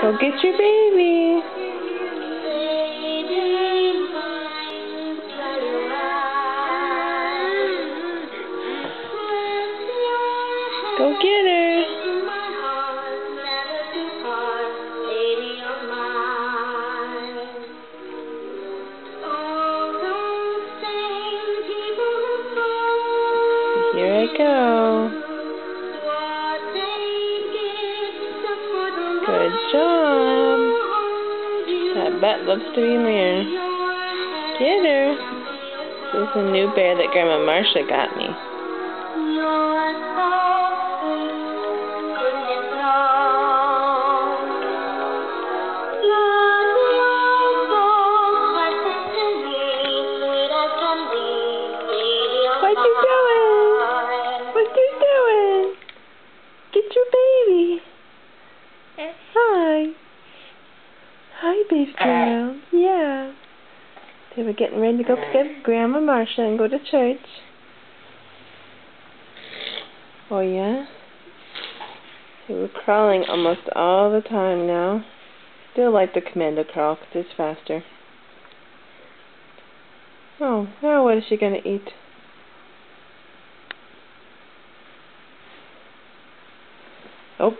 Go get your baby. Go get her. Here I go. Good job. That butt loves to be in there. Get her. This is a new bear that Grandma Marcia got me. What you doing? What you doing? Get your baby. Hi. Hi, baby girl. Yeah. They were getting ready to go pick up Grandma Marcia and go to church. Oh, yeah? They were crawling almost all the time now. Still like the commando crawl because it's faster. Oh, now what is she going to eat? Oh.